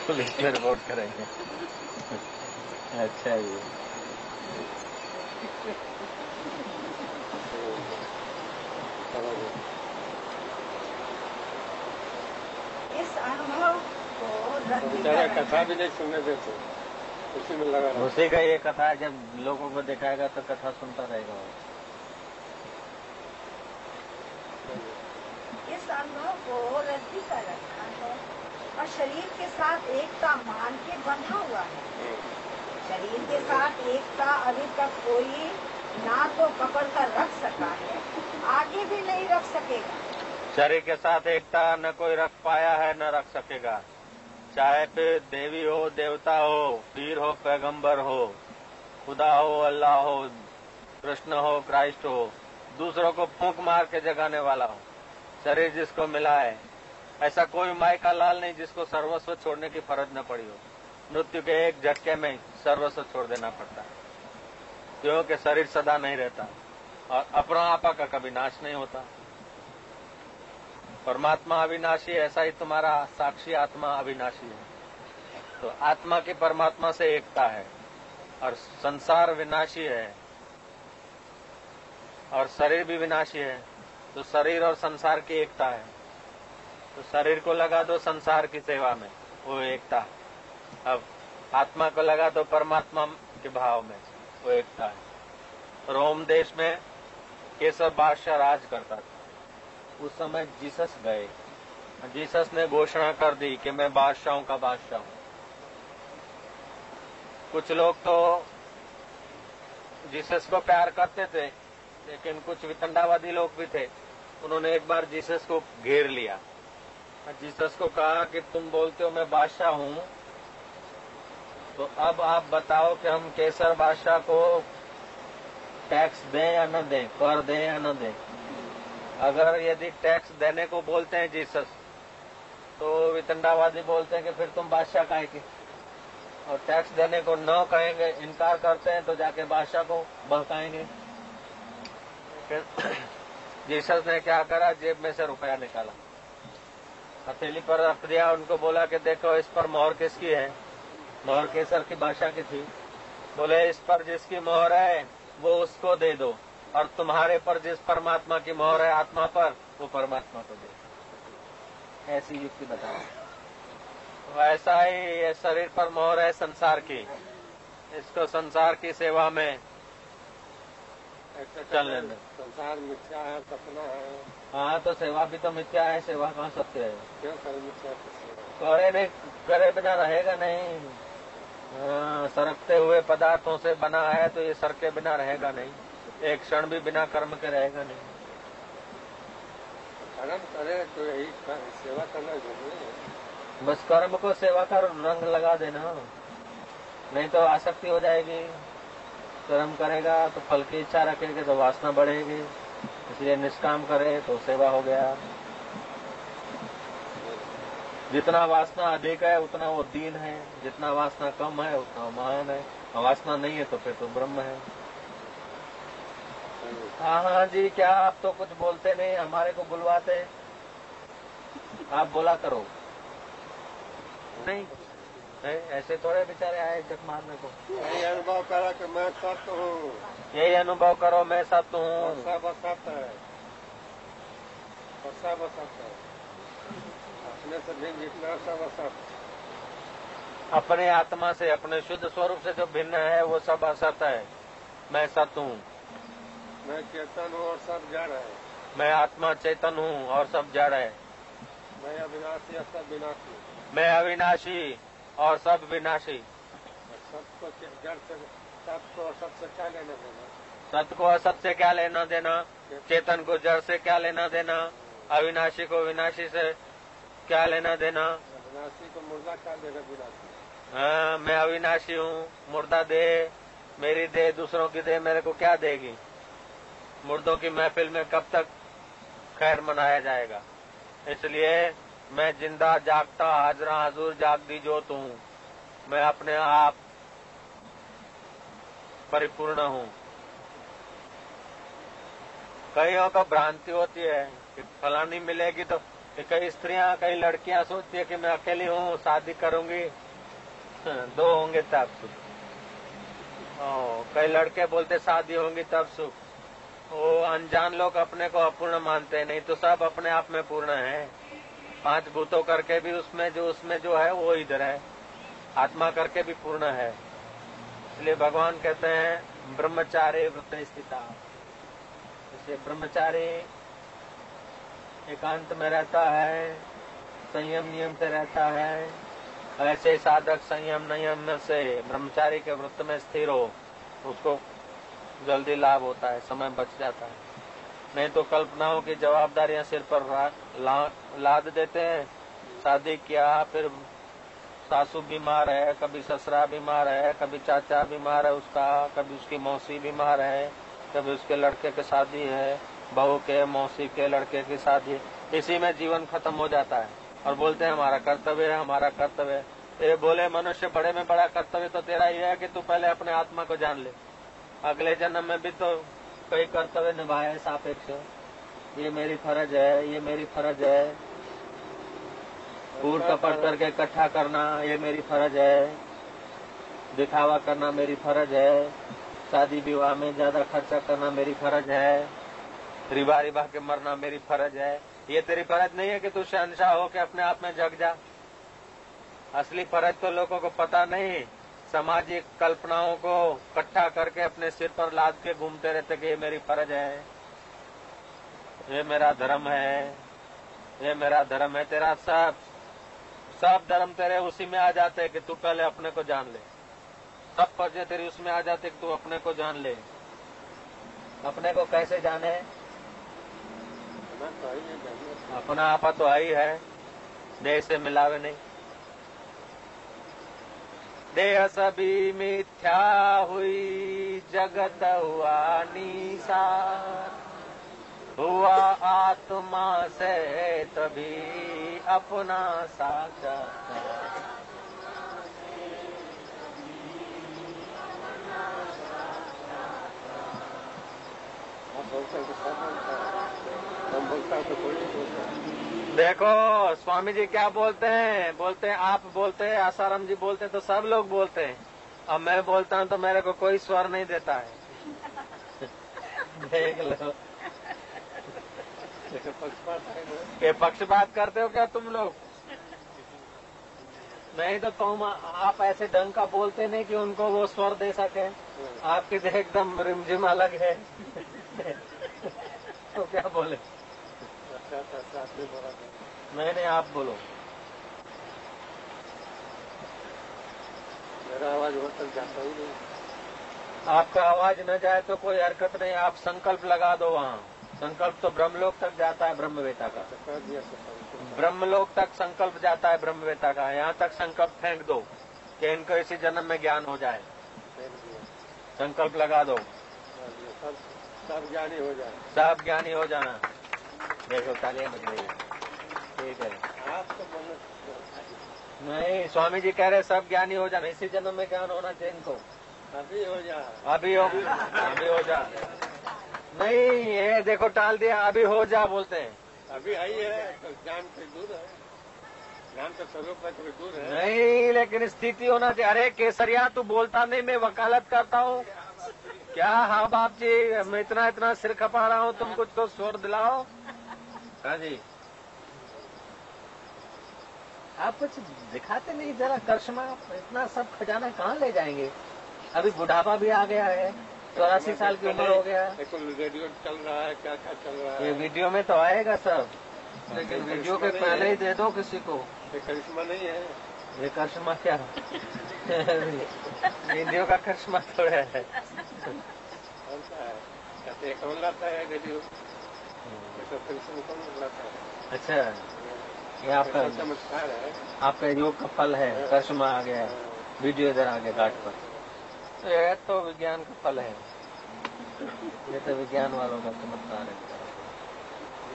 पुलिस में रिपोर्ट करेंगे। अच्छा जी। इस अनुभव को रद्दी बेचारा कर कथा भी नहीं सुनने देते, उसी में लगा रहा। उसी का ये कथा है, जब लोगों को दिखाएगा तो कथा सुनता रहेगा वो। इस अनुभव को रद्दी कर रखा है और शरीर के साथ एकता मान के बंधा हुआ है। शरीर के साथ एकता अभी तक कोई ना तो पकड़ कर रख सका है, आगे भी नहीं रख सकेगा। शरीर के साथ एकता न कोई रख पाया है न रख सकेगा, चाहे फिर देवी हो, देवता हो, पीर हो, पैगंबर हो, खुदा हो, अल्लाह हो, कृष्ण हो, क्राइस्ट हो, दूसरों को फूंक मार के जगाने वाला हो। शरीर जिसको मिला है, ऐसा कोई माई का लाल नहीं जिसको सर्वस्व छोड़ने की फर्ज न पड़ी हो। मृत्यु के एक झटके में सर्वस्व छोड़ देना पड़ता है, क्योंकि शरीर सदा नहीं रहता और अपना आपा का कभी नाश नहीं होता। परमात्मा अविनाशी, ऐसा ही तुम्हारा साक्षी आत्मा अविनाशी है। तो आत्मा की परमात्मा से एकता है और संसार विनाशी है और शरीर भी विनाशी है, तो शरीर और संसार की एकता है। तो शरीर को लगा दो संसार की सेवा में, वो एकता। अब आत्मा को लगा दो परमात्मा के भाव में, वो एकता है। रोम देश में केसर बादशाह राज करता था। उस समय जीसस गए, जीसस ने घोषणा कर दी कि मैं बादशाहों का बादशाह हूं। कुछ लोग तो जीसस को प्यार करते थे, लेकिन कुछ वितंडावादी लोग भी थे। उन्होंने एक बार जीसस को घेर लिया, जीसस को कहा कि तुम बोलते हो मैं बादशाह हूं, तो अब आप बताओ कि हम केसर बादशाह को टैक्स दें या न दें, कर दें या न दें। अगर यदि टैक्स देने को बोलते हैं जीसस, तो वितंडावादी बोलते हैं कि फिर तुम बादशाह काहे के, और टैक्स देने को न कहेंगे, इनकार करते हैं, तो जाके बादशाह को बहकाएंगे। जीसस ने क्या करा, जेब में से रुपया निकाला, हथेली पर रख दिया, उनको बोला कि देखो इस पर मोहर किसकी है। मोहर केसर की बादशाह की थी। बोले इस पर जिसकी मोहर है वो उसको दे दो, और तुम्हारे पर जिस परमात्मा की मोहर है आत्मा पर, वो परमात्मा को दे। ऐसी युक्ति बताओ। वैसा ही ये शरीर पर मोहर है संसार की, इसको संसार की सेवा में चलने दो। संसार मिथ्या है, सपना है। हाँ, तो सेवा भी तो मिथ्या है, सेवा कहाँ सत्य है। क्यों कर मिथ्या? करे नहीं, करे बिना रहेगा नहीं। सरकते हुए पदार्थों से बना है, तो ये सरके बिना रहेगा नहीं, एक क्षण भी बिना कर्म के रहेगा नहीं। कर्म करे तो यही सेवा करना जरूरी है। बस कर्म को सेवा का रंग लगा देना, नहीं तो आसक्ति हो जाएगी। कर्म करेगा तो फल की इच्छा रखेगा तो वासना बढ़ेगी, इसलिए निष्काम करे तो सेवा हो गया। जितना वासना अधिक है उतना वो दीन है, जितना वासना कम है उतना वो महान है, और वासना नहीं है तो फिर तो ब्रह्म है। हाँ जी, क्या आप तो कुछ बोलते नहीं, हमारे को बुलवाते, आप बोला करो। नहीं ऐसे थोड़े बेचारे आए जग मारने को। यही अनुभव करा कि मैं सत्य हूँ, यही अनुभव करो मैं सत्य हूँ। सब असत्य है, और सब असत्य है। अपने से भिन्न जितना सब असत्य। अपने आत्मा से, अपने शुद्ध स्वरूप से जो भिन्न है वो सब असत्य है। मैं सत्य हूँ, मैं चेतन हूँ और सब जड़ है। मैं आत्मा चेतन हूँ और सब जड़ है। मैं अविनाशी और सब विनाशी। मैं अविनाशी और सब विनाशी। सबको जड़ से, सबको और सबसे क्या लेना देना? सत्य को असत से क्या लेना देना, चेतन को जड़ से क्या लेना देना, अविनाशी को विनाशी से क्या लेना देना। अविनाशी को मुर्दा क्या देगा विनाशी? हाँ, मैं अविनाशी हूँ, मुर्दा दे, मेरी दे, दूसरों की दे, मेरे को क्या देगी। मुर्दों की महफिल में कब तक खैर मनाया जाएगा। इसलिए मैं जिंदा जागता हाजरा हजूर जागती जोत हूँ। मैं अपने आप परिपूर्ण हूँ। कईयों को भ्रांति होती है कि फलानी मिलेगी, तो कई स्त्रियां, कई लड़कियां सोचती है कि मैं अकेली हूँ, शादी करूंगी, 2 होंगे तब सुख। कई लड़के बोलते शादी होंगी तब सुख। वो अनजान लोग अपने को अपूर्ण मानते हैं, नहीं तो सब अपने आप में पूर्ण है। 5 भूतों करके भी उसमें जो है वो इधर है, आत्मा करके भी पूर्ण है। इसलिए भगवान कहते हैं ब्रह्मचारी व्रत स्थिता। इसलिए ब्रह्मचारी एकांत में रहता है, संयम नियम से रहता है। ऐसे साधक संयम नियम से ब्रह्मचारी के व्रत में स्थिर हो, उसको जल्दी लाभ होता है, समय बच जाता है। नहीं तो कल्पनाओं की जवाबदारियां सिर पर लाद देते हैं। शादी किया, फिर सासू बीमार है, कभी ससुरा बीमार है, कभी चाचा बीमार है उसका, कभी उसकी मौसी बीमार है, कभी उसके लड़के की शादी है, बहू के मौसी के लड़के की शादी है। इसी में जीवन खत्म हो जाता है और बोलते हैं हमारा कर्तव्य है, हमारा कर्तव्य है। ये बोले मनुष्य बड़े में बड़ा कर्तव्य तो तेरा ये है कि तू पहले अपने आत्मा को जान ले, अगले जन्म में भी तो कई कर्तव्य निभाए सापेक्ष। ये मेरी फर्ज है, ये मेरी फर्ज है। कूट कपट करके इकट्ठा करना ये मेरी फर्ज है, दिखावा करना मेरी फर्ज है, शादी विवाह में ज्यादा खर्चा करना मेरी फर्ज है, रिबा के मरना मेरी फर्ज है। ये तेरी फर्ज नहीं है कि तू शहंशाह हो के अपने आप में जग जा। असली फर्ज तो लोगों को पता नहीं, सामाजिक कल्पनाओं को इकट्ठा करके अपने सिर पर लाद के घूमते रहते कि ये मेरी फर्ज है, ये मेरा धर्म है, ये मेरा धर्म है। तेरा सब धर्म तेरे उसी में आ जाते हैं कि तू पहले अपने को जान ले। सब फर्जें तेरी उसमें आ जाते कि तू अपने को जान ले। अपने को कैसे जाने? अपना आपा तो आई है, देह से मिलावे नहीं। देह सभी मिथ्या हुई, जगत हुआ निसार, हुआ आत्मा से तभी अपना साक्षात्कार। देखो स्वामी जी क्या बोलते हैं, आप बोलते हैं, आसाराम जी बोलते हैं, तो सब लोग बोलते हैं। अब मैं बोलता हूँ तो मेरे को कोई स्वर नहीं देता है। देख लो ये पक्षपात करते हो क्या तुम लोग? नहीं तो तुम आप ऐसे ढंग का बोलते नहीं कि उनको वो स्वर दे सके। आपकी तो एकदम रिमझिम अलग है। तो क्या बोले? नहीं आप बोलो। मेरा आवाज वहां तक जाता ही नहीं। आपका आवाज न जाए तो कोई हरकत नहीं, आप संकल्प लगा दो वहाँ। संकल्प तो ब्रह्मलोक तक जाता है ब्रह्मवेता का। ब्रह्मलोक तक संकल्प जाता है ब्रह्मवेता का। यहाँ तक संकल्प फेंक दो कि इनको इसी जन्म में ज्ञान हो जाए। संकल्प लगा दो, सब ज्ञानी हो जाए, सब ज्ञानी हो जाना। देखो तालियां बज रही है, ठीक है। आप तो नहीं स्वामी जी कह रहे सब ज्ञानी हो जाना, इसी जन्म में ज्ञान होना चाहिए इनको। अभी हो जा, अभी हो जा। नहीं ये देखो टाल दिया, अभी हो जा बोलते हैं। अभी आई है तो ज्ञान से दूर है, ज्ञान का स्वरूप है थोड़ी दूर है। नहीं लेकिन स्थिति होना चाहिए। अरे केसरिया तू बोलता नहीं, मैं वकालत करता हूँ क्या? हाँ बाप जी मैं इतना सिर खपा रहा हूँ, तुम कुछ तो स्वर दिलाओ। हाँ जी आप कुछ दिखाते नहीं, जरा करिश्मा। इतना सब खजाना कहाँ ले जाएंगे? अभी बुढ़ापा भी आ गया है, 84 साल की उम्र हो गया। रेडियो चल रहा है, क्या क्या चल रहा है। ये वीडियो में तो आएगा सब, लेकिन वीडियो के पहले ही दे दो किसी को। ये करिश्मा नहीं है। ये करिश्मा क्या? वीडियो का करिश्मा थोड़ा है। कौन सा है? कहते कौन लाता है रेडियो? करिश्मा कौन लाता है? अच्छा ये आपका चमत्कार है, आपका योग का फल है। करिश्मा आ गया, वीडियो इधर आ गया घाट पर। ये तो विज्ञान का फल है, ये तो विज्ञान वालों का चमत्कार है।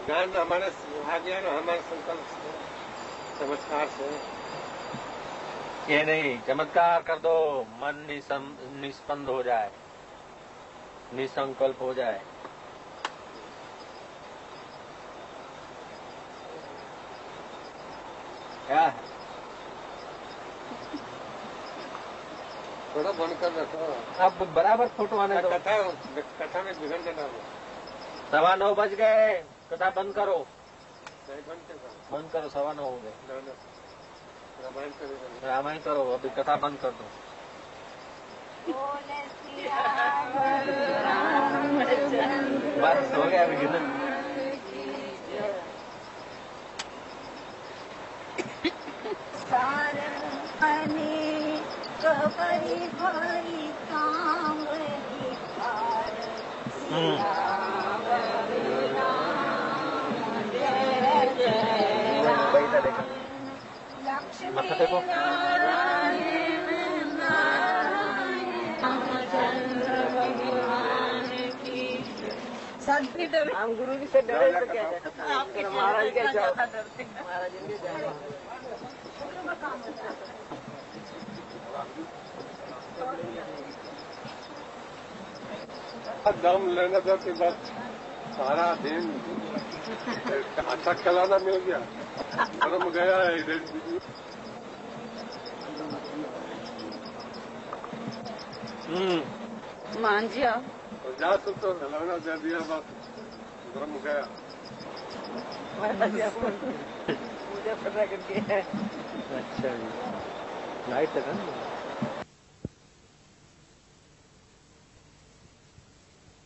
ज्ञान हमारे आ गया ना, हमारे संकल्प से, चमत्कार से। ये नहीं चमत्कार कर दो, मन निस्पंद हो जाए, निसंकल्प हो जाए। क्या है? थोड़ा बंद कर रखो। अब बराबर फोटो आने दो। कथा में विघन डालो। 9:15 बज गए, कथा बंद करो। नहीं बनते सर। बंद करो, 9:15 हो गए। रामायण करेगा। रामायण करो, अभी कथा बंद कर दो। बोले सियावर रामचंद्र बस हो गया अभी कितना। कबरी भरी कांवरी पार सियावर राम जय जय बैठा देखा लक्ष्मी मत्था देखो। नारायण रामचंद्र भगवान की सभी हम गुरु जी से डरे तो क्या आपके महाराज के डरते महाराज जी दम लेने दो कि बस सारा दिन अच्छा खिलाना मिल गया, कर्म गया है इधर। मान जी आप जा तो खिलाना दे दिया, बस कर्म गया। अच्छा जी, लाइट लगा।